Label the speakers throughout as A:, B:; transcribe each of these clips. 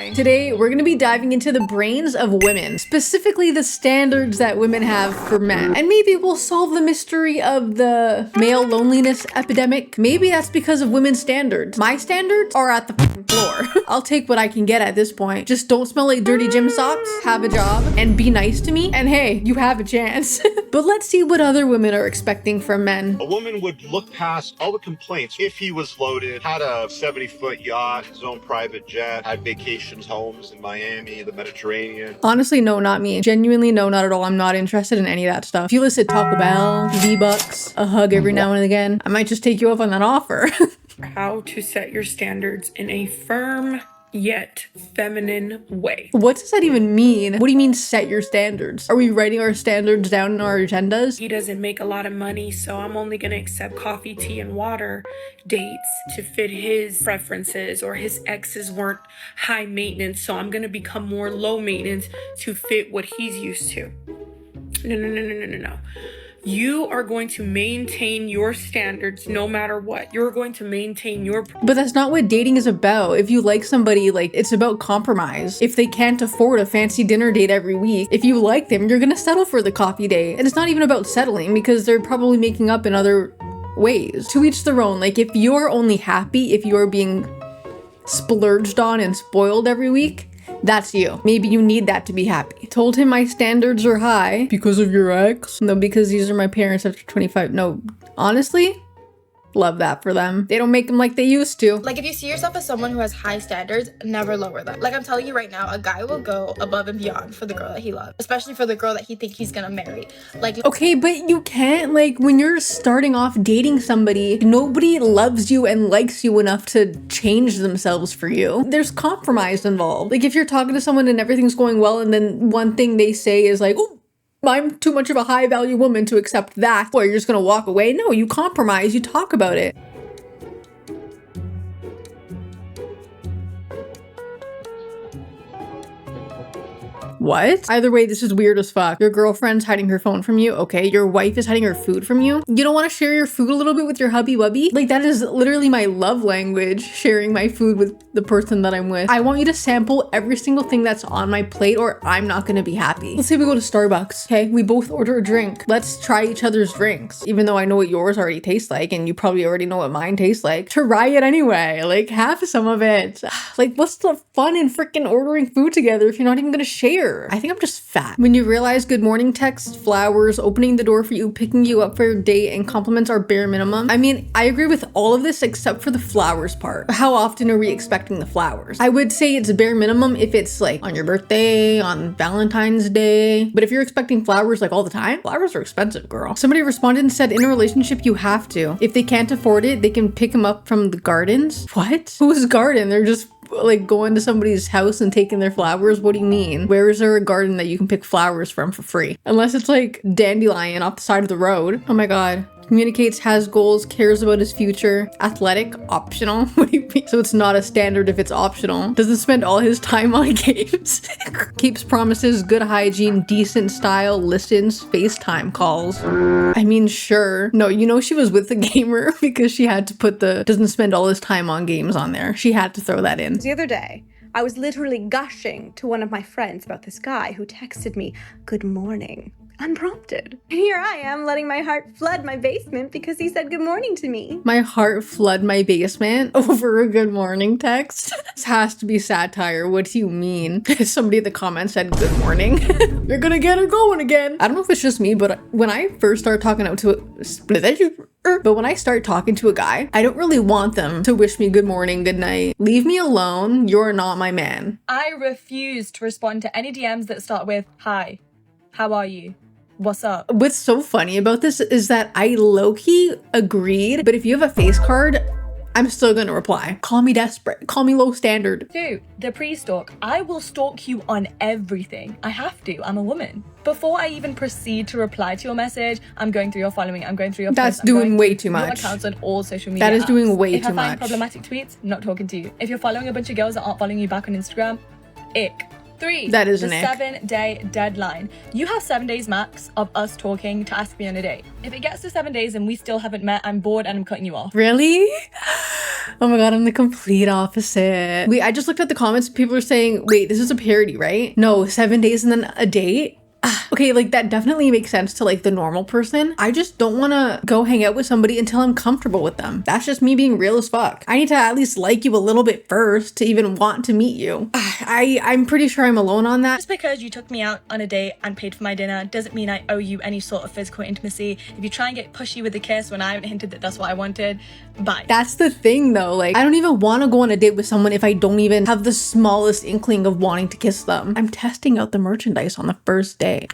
A: Hi. Today, we're gonna be diving into the brains of women, specifically the standards that women have for men. And maybe we'll solve the mystery of the male loneliness epidemic. Maybe that's because of women's standards. My standards are at the floor. I'll take what I can get at this point. Just don't smell like dirty gym socks, have a job, and be nice to me. And hey, you have a chance. But let's see what other women are expecting from men.
B: A woman would look past all the complaints if he was loaded, had a 70-foot yacht, his own private jet, had vacations homes in Miami, the Mediterranean.
A: Honestly, no, not me. Genuinely, no, not at all. I'm not interested in any of that stuff. If you listed Taco Bell, V-Bucks, a hug every now and again, I might just take you up on that offer.
C: How to set your standards in a firm yet feminine way.
A: What does that even mean? What do you mean set your standards? Are we writing our standards down in our agendas?
C: He doesn't make a lot of money, so I'm only gonna accept coffee, tea, and water dates to fit his preferences, or his exes weren't high maintenance, so I'm gonna become more low maintenance to fit what he's used to. No. You are going to maintain your standards no matter what. You're going to maintain your...
A: But that's not what dating is about. If you like somebody, like, it's about compromise. If they can't afford a fancy dinner date every week, if you like them, you're gonna settle for the coffee date. And it's not even about settling, because they're probably making up in other ways. To each their own. Like, if you're only happy if you're being splurged on and spoiled every week, that's you. Maybe you need that to be happy. Told him my standards are high. Because of your ex? No, because these are my parents after 25. No, honestly, love that for them. They don't make them like they used to.
D: Like, if you see yourself as someone who has high standards, never lower them. Like, I'm telling you right now, a guy will go above and beyond for the girl that he loves, especially for the girl that he thinks he's gonna marry. Like,
A: okay, but you can't, like, when you're starting off dating somebody, nobody loves you and likes you enough to change themselves for you. There's compromise involved. Like, if you're talking to someone and everything's going well, and then one thing they say is like, oh, I'm too much of a high value woman to accept that, or you're just gonna walk away. No, you compromise, you talk about it. What? Either way, this is weird as fuck. Your girlfriend's hiding her phone from you. Okay. Your wife is hiding her food from you. You don't want to share your food a little bit with your hubby wubby? Like, that is literally my love language, sharing my food with the person that I'm with. I want you to sample every single thing that's on my plate, or I'm not gonna be happy. Let's say we go to Starbucks, okay? We both order a drink. Let's try each other's drinks. Even though I know what yours already tastes like, and you probably already know what mine tastes like. Try it anyway. Like, have some of it. Like, what's the fun in freaking ordering food together if you're not even gonna share? I think I'm just fat. When you realize good morning texts, flowers, opening the door for you, picking you up for your date, and compliments are bare minimum. I mean, I agree with all of this except for the flowers part. How often are we expecting the flowers? I would say it's bare minimum if it's like on your birthday, on Valentine's Day. But if you're expecting flowers like all the time, flowers are expensive, girl. Somebody responded and said, in a relationship, you have to. If they can't afford it, they can pick them up from the gardens. What? Whose garden? They're just like going to somebody's house and taking their flowers? What do you mean? Where is there a garden that you can pick flowers from for free? Unless it's like dandelion off the side of the road. Oh my god. Communicates, has goals, cares about his future. Athletic, optional. What do you mean? So it's not a standard if it's optional. Doesn't spend all his time on games. Keeps promises, good hygiene, decent style, listens, FaceTime calls. I mean, sure. No, you know she was with the gamer because she had to put the doesn't spend all his time on games on there. She had to throw that in.
E: The other day, I was literally gushing to one of my friends about this guy who texted me, "Good morning," unprompted. And here I am letting my heart flood my basement because he said good morning to me.
A: My heart flood my basement over a good morning text. This has to be satire. What do you mean? Somebody in the comments said good morning. You're gonna get her going again. I don't know if it's just me, but when I first start talking when I start talking to a guy, I don't really want them to wish me good morning, good night. Leave me alone. You're not my man.
F: I refuse to respond to any DMs that start with, "Hi, how are you? What's up?"
A: What's so funny about this is that I low-key agreed, but if you have a face card, I'm still gonna reply. Call me desperate. Call me low standard.
F: Dude, the pre-stalk. I will stalk you on everything. I have to. I'm a woman. Before I even proceed to reply to your message, I'm going through your following. I'm going through your
A: That's
F: posts,
A: doing way too
F: your
A: much.
F: accounts on all social media
A: That is
F: apps.
A: doing way
F: if
A: too
F: I find
A: much.
F: problematic tweets, not talking to you. If you're following a bunch of girls that aren't following you back on Instagram, ick. 3,
A: that is
F: the
A: an ick.
F: 7-day deadline. You have 7 days max of us talking to ask me on a date. If it gets to 7 days and we still haven't met, I'm bored and I'm cutting you off.
A: Really? Oh my god, I'm the complete opposite. Wait, I just looked at the comments. People are saying, wait, this is a parody, right? No, 7 days and then a date? Okay, like that definitely makes sense to like the normal person. I just don't want to go hang out with somebody until I'm comfortable with them. That's just me being real as fuck. I need to at least like you a little bit first to even want to meet you. I'm pretty sure I'm alone on that.
F: Just because you took me out on a date and paid for my dinner doesn't mean I owe you any sort of physical intimacy. If you try and get pushy with a kiss when I haven't hinted that that's what I wanted, bye.
A: That's the thing though, like I don't even want to go on a date with someone if I don't even have the smallest inkling of wanting to kiss them. I'm testing out the merchandise on the first day.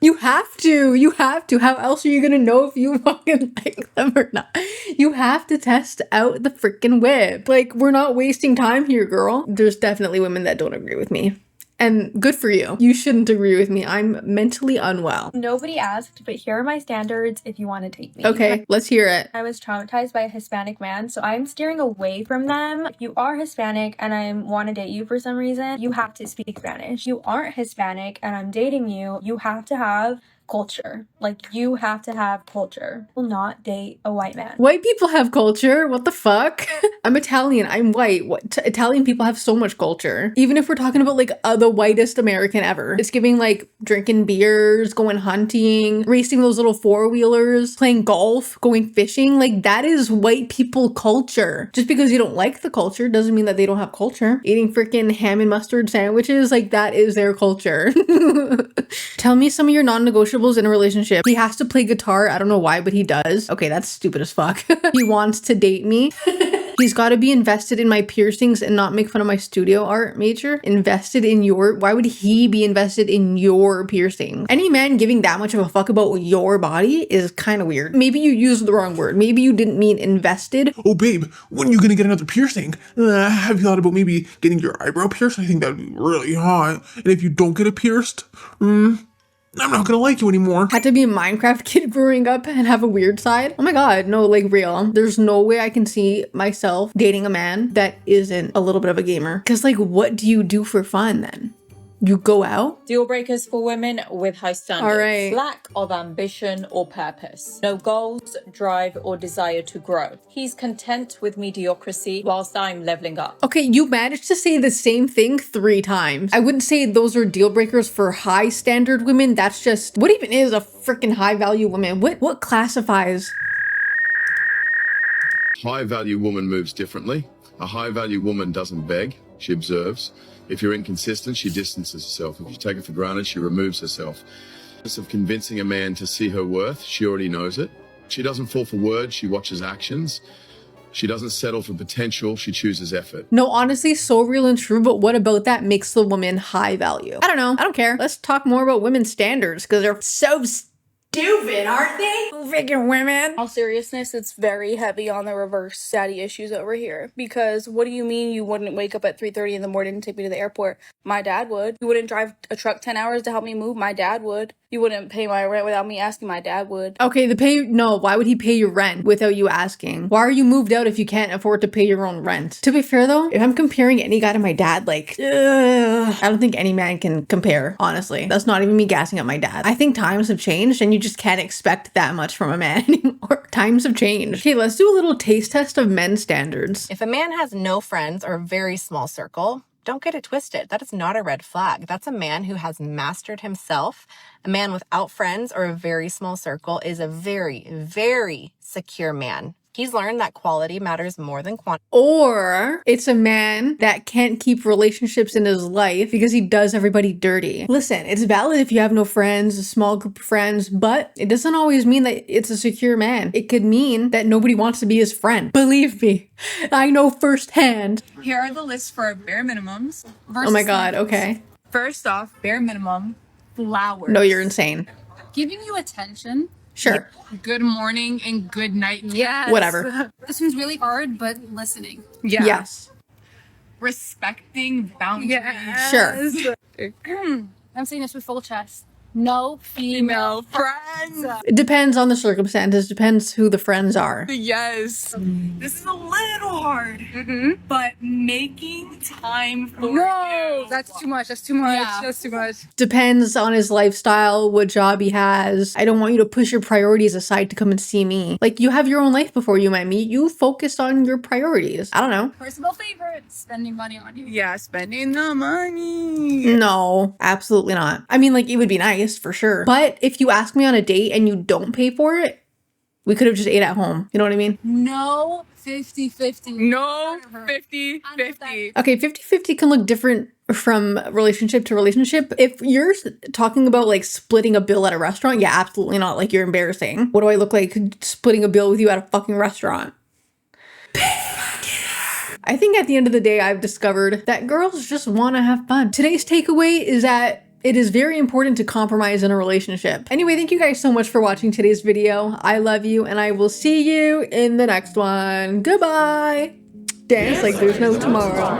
A: You have to. How else are you gonna know if you fucking like them or not? You have to test out the freaking whip. Like, we're not wasting time here, girl. There's definitely women that don't agree with me. And good for you. You shouldn't agree with me. I'm mentally unwell.
G: Nobody asked, but here are my standards if you want to date me.
A: Okay, let's hear it.
G: I was traumatized by a Hispanic man, so I'm steering away from them. If you are Hispanic and I want to date you for some reason, you have to speak Spanish. If you aren't Hispanic and I'm dating you, you have to have culture. Like, you have to have culture. Will not date a white man.
A: White people have culture. What the fuck? I'm Italian. I'm white. Italian people have so much culture. Even if we're talking about like the whitest American ever. It's giving like drinking beers, going hunting, racing those little four-wheelers, playing golf, going fishing. Like, that is white people culture. Just because you don't like the culture doesn't mean that they don't have culture. Eating freaking ham and mustard sandwiches, like that is their culture. Tell me some of your non-negotiables in a relationship. He has to play guitar. I don't know why, but he does. Okay, that's stupid as fuck. He wants to date me. He's got to be invested in my piercings and not make fun of my studio art major. Invested in your... Why would he be invested in your piercing? Any man giving that much of a fuck about your body is kind of weird. Maybe you used the wrong word. Maybe you didn't mean invested.
H: Oh, babe, when are you gonna get another piercing? Have you thought about maybe getting your eyebrow pierced? I think that'd be really hot. And if you don't get it pierced, I'm not gonna like you anymore.
A: Had to be a Minecraft kid growing up and have a weird side. Oh my god, no, like real. There's no way I can see myself dating a man that isn't a little bit of a gamer. Cause like, what do you do for fun then? You go out?
I: Deal breakers for women with high standards.
A: All right.
I: Lack of ambition or purpose. No goals, drive, or desire to grow. He's content with mediocrity whilst I'm leveling up.
A: Okay, you managed to say the same thing 3 times. I wouldn't say those are deal breakers for high standard women. That's just, what even is a freaking high value woman? What classifies?
J: High value woman moves differently. A high value woman doesn't beg, she observes. If you're inconsistent, she distances herself. If you take it for granted, she removes herself. Of convincing a man to see her worth, she already knows it. She doesn't fall for words, she watches actions. She doesn't settle for potential, she chooses effort.
A: No, honestly, so real and true, but what about that makes the woman high value? I don't know. I don't care. Let's talk more about women's standards because they're so stupid, aren't they? Freaking women.
K: All seriousness, it's very heavy on the reverse daddy issues over here. Because what do you mean you wouldn't wake up at 3:30 in the morning and take me to the airport? My dad would. You wouldn't drive a truck 10 hours to help me move? My dad would. You wouldn't pay my rent without me asking? My dad would.
A: Okay, no, why would he pay your rent without you asking? Why are you moved out if you can't afford to pay your own rent? To be fair though, if I'm comparing any guy to my dad, like, I don't think any man can compare, honestly. That's not even me gassing up my dad. I think times have changed and you just can't expect that much from a man anymore. Times have changed. Okay, let's do a little taste test of men's standards.
L: If a man has no friends or a very small circle, don't get it twisted. That is not a red flag. That's a man who has mastered himself. A man without friends or a very small circle is a very, very secure man. He's learned that quality matters more than quantity.
A: Or it's a man that can't keep relationships in his life because he does everybody dirty. Listen, it's valid if you have no friends, a small group of friends, but it doesn't always mean that it's a secure man. It could mean that nobody wants to be his friend. Believe me, I know firsthand.
M: Here are the lists for bare minimums.
A: Oh my god, okay.
M: First off, bare minimum, flowers.
A: No, you're insane.
M: Giving you attention.
A: Sure.
M: Good morning and good night.
A: Yes. Whatever.
M: This one's really hard, but listening.
A: Yeah. Yes.
M: Respecting boundaries.
A: Yes. Sure.
M: I'm saying this with full chest. No female friends.
A: It depends on the circumstances. Depends who the friends are.
M: Yes. This is a little hard, but making time for you. Oh, that's too much. That's too much.
G: Yeah.
M: That's too much.
A: Depends on his lifestyle, what job he has. I don't want you to push your priorities aside to come and see me. Like, you have your own life before you met me. You focused on your priorities. I don't know.
M: Personal favorite, spending money on you.
K: Yeah, spending the money.
A: No, absolutely not. I mean, like, it would be nice for sure. But if you ask me on a date and you don't pay for it, we could have just ate at home. You know what I mean?
M: No 50-50.
K: No 50-50.
A: Okay, 50-50 can look different from relationship to relationship. If you're talking about like splitting a bill at a restaurant, yeah, absolutely not. Like, you're embarrassing. What do I look like splitting a bill with you at a fucking restaurant? I think at the end of the day, I've discovered that girls just want to have fun. Today's takeaway is that it is very important to compromise in a relationship. Anyway, thank you guys so much for watching today's video. I love you, and I will see you in the next one. Goodbye. Dance like there's no tomorrow.